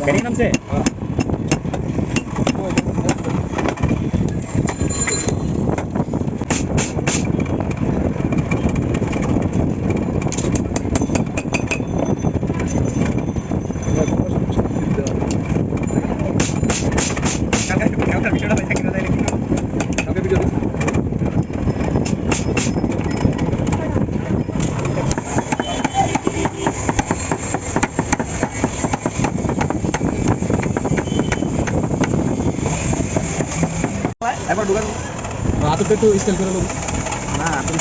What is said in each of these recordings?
Dari enam sih. একবার ঢুকান হাতটা একটু স্টাইল করে নেব না আপনি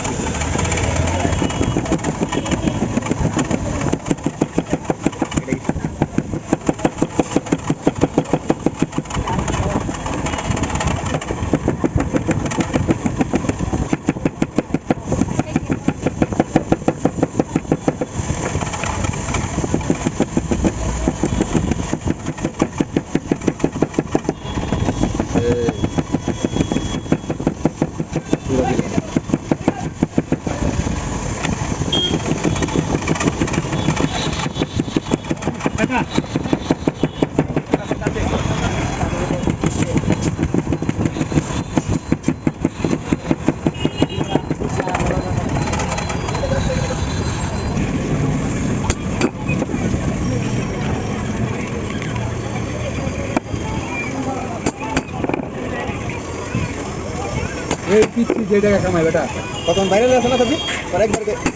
এই পিচ্ছি যে টাকা কামাই বেটা কখন বাইরে আসে না সবজি পর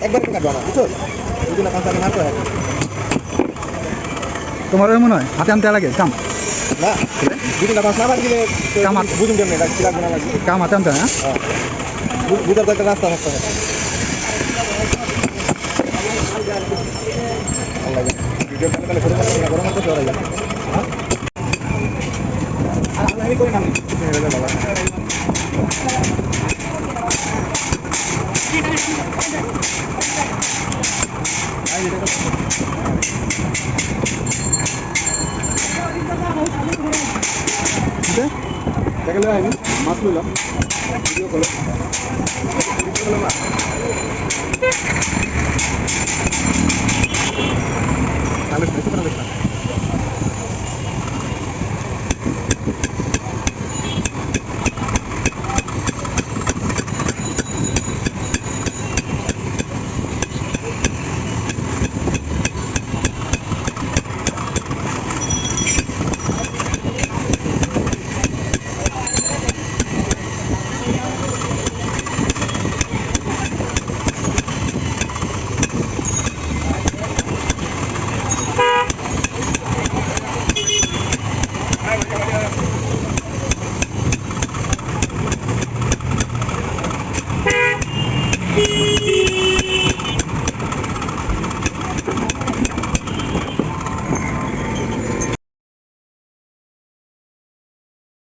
একবার কাটবা না বুঝছো দুদিন না 5 টাকা মারতে হয় তোমার মনে হয় হাতে আনতে লাগে কাম না দুদিন না 5 না মার দিলে কাম বুঝুন কেমন এটা কি লাগবে না লাগবে কাম হাতে আনতে হ্যাঁ বুঝার তো একটা রাস্তা থাকতে হবে আল্লাহ ভিডিও তাহলে ফটো করতে গরম করতে চলে যায় হ্যাঁ আর আমি করে নামি বাবা দেখলে আমি মাছ নিলাম ভিডিও করে ভিডিও করলাম